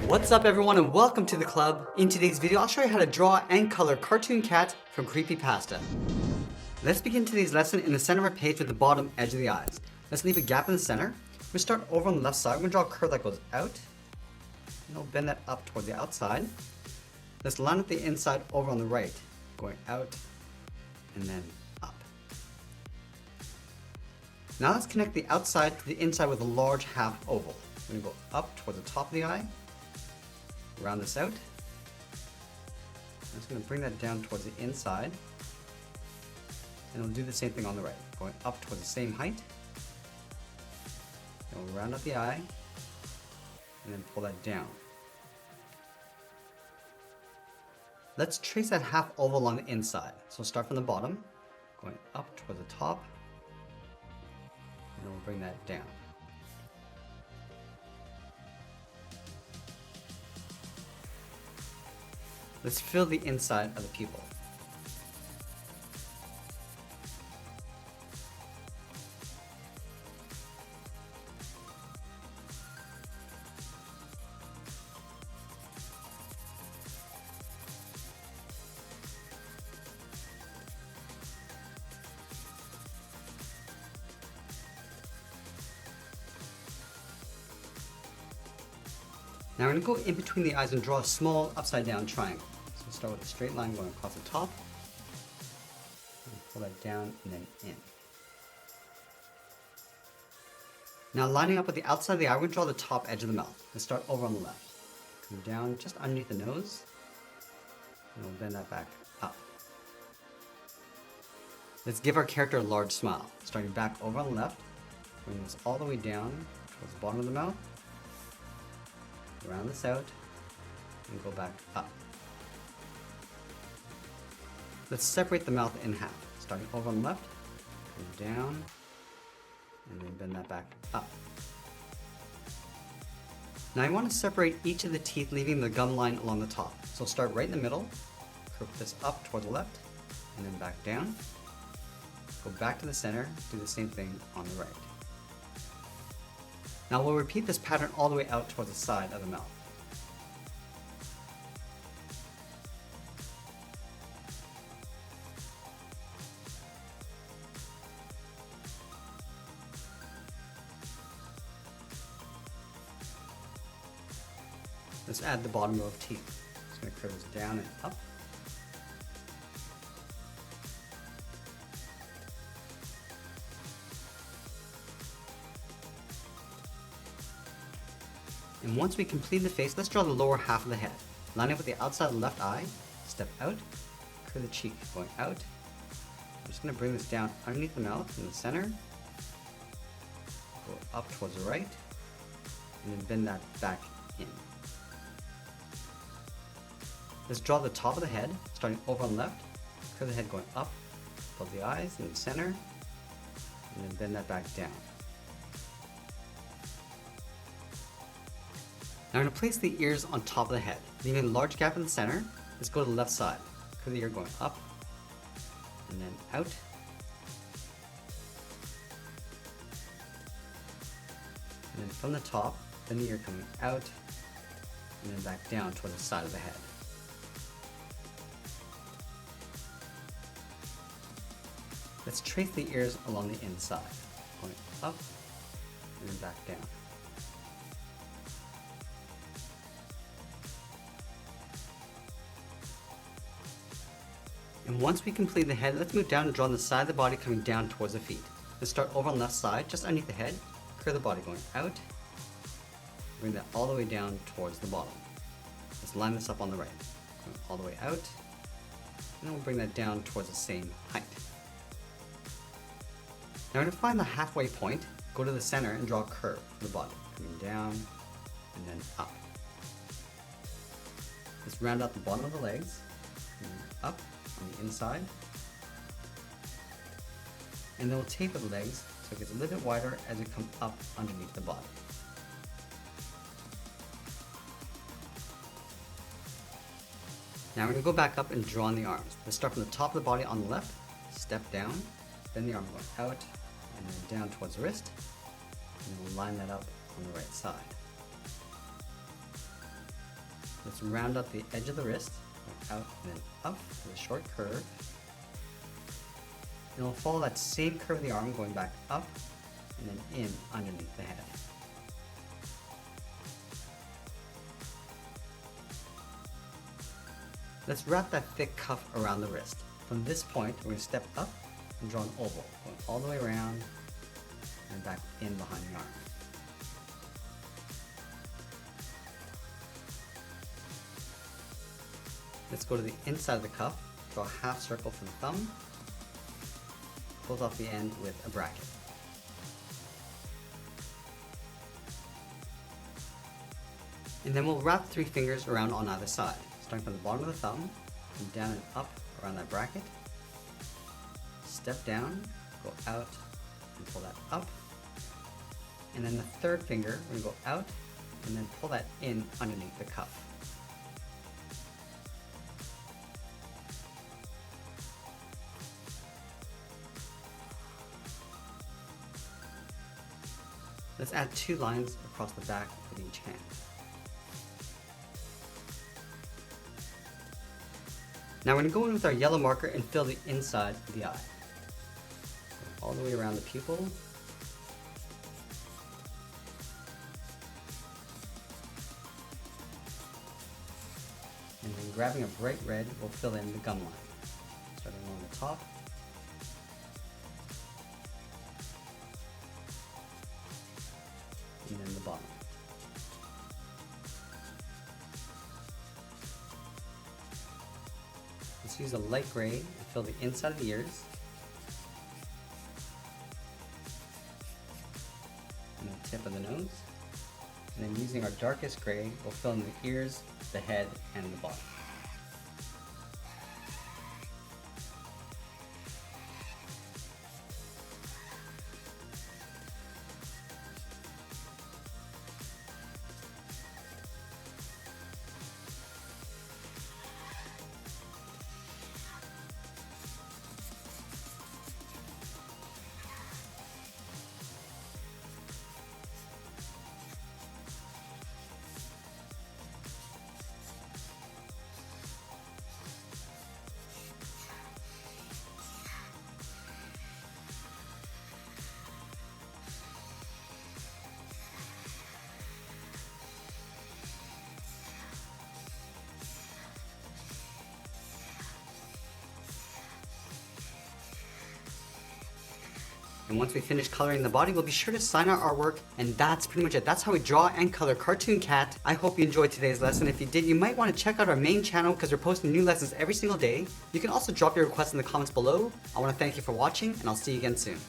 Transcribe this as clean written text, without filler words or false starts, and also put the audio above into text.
What's up everyone and welcome to the club. In today's video I'll show you how to draw and color cartoon cat from Creepypasta. Let's begin today's lesson in the center of our page with the bottom edge of the eyes. Let's leave a gap in the center. We'll start over on the left side. We're going to draw a curve that goes out. And we'll bend that up towards the outside. Let's line up the inside over on the right, going out and then up. Now let's connect the outside to the inside with a large half oval. We're going to go up towards the top of the eye. Round this out. I'm just going to bring that down towards the inside. And we'll do the same thing on the right, going up towards the same height. And we'll round up the eye and then pull that down. Let's trace that half oval along the inside. So we'll start from the bottom, going up towards the top, and then we'll bring that down. Let's fill the inside of the pupil. Now we're going to go in between the eyes and draw a small upside down triangle. So we'll start with a straight line going across the top, and pull that down and then in. Now lining up with the outside of the eye, we're going to draw the top edge of the mouth. Let's start over on the left. Come down just underneath the nose, and we'll bend that back up. Let's give our character a large smile. Starting back over on the left, bring this all the way down towards the bottom of the mouth. Round this out and go back up. Let's separate the mouth in half. Starting over on the left, come down, and then bend that back up. Now I want to separate each of the teeth, leaving the gum line along the top. So start right in the middle, curve this up towards the left, and then back down. Go back to the center, do the same thing on the right. Now we'll repeat this pattern all the way out towards the side of the mouth. Let's add the bottom row of teeth. Just going to curve this down and up. And once we complete the face, let's draw the lower half of the head. Line up with the outside of the left eye, step out, curve the cheek going out. I'm just going to bring this down underneath the mouth in the center, go up towards the right, and then bend that back in. Let's draw the top of the head, starting over on the left, curve the head going up, above the eyes in the center, and then bend that back down. Now I'm going to place the ears on top of the head, leaving a large gap in the center. Let's go to the left side. Curve the ear going up, and then out. And then from the top, then the ear coming out, and then back down towards the side of the head. Let's trace the ears along the inside, going up, and then back down. And once we complete the head, let's move down and draw on the side of the body coming down towards the feet. Let's start over on the left side, just underneath the head, curve the body going out, bring that all the way down towards the bottom. Let's line this up on the right, going all the way out, and then we'll bring that down towards the same height. Now to find the halfway point, go to the center and draw a curve for the body, coming down and then up. Let's round out the bottom of the legs, and up on the inside, and then we'll taper the legs so it gets a little bit wider as it comes up underneath the body. Now we're going to go back up and draw on the arms. Let's start from the top of the body on the left, step down, bend the arm going out, and then down towards the wrist, and we'll line that up on the right side. Let's round out the edge of the wrist, out and then up with a short curve. And we'll follow that same curve of the arm, going back up and then in underneath the head. Let's wrap that thick cuff around the wrist. From this point, we're going to step up and draw an oval, going all the way around and back in behind the arm. Let's go to the inside of the cuff, draw a half circle for the thumb, close off the end with a bracket. And then we'll wrap 3 fingers around on either side, starting from the bottom of the thumb, and down and up around that bracket. Step down, go out, and pull that up. And then the 3rd finger, we're going to go out, and then pull that in underneath the cuff. Let's add 2 lines across the back of each hand. Now we're going to go in with our yellow marker and fill the inside of the eye. All the way around the pupil. And then grabbing a bright red, we'll fill in the gum line. Starting along the top. And then the bottom. Let's use a light gray to fill the inside of the ears. And the tip of the nose. And then using our darkest gray, we'll fill in the ears, the head, and the bottom. And once we finish coloring the body, we'll be sure to sign our artwork, and that's pretty much it. That's how we draw and color Cartoon Cat. I hope you enjoyed today's lesson. If you did, you might want to check out our main channel because we're posting new lessons every single day. You can also drop your requests in the comments below. I want to thank you for watching, and I'll see you again soon.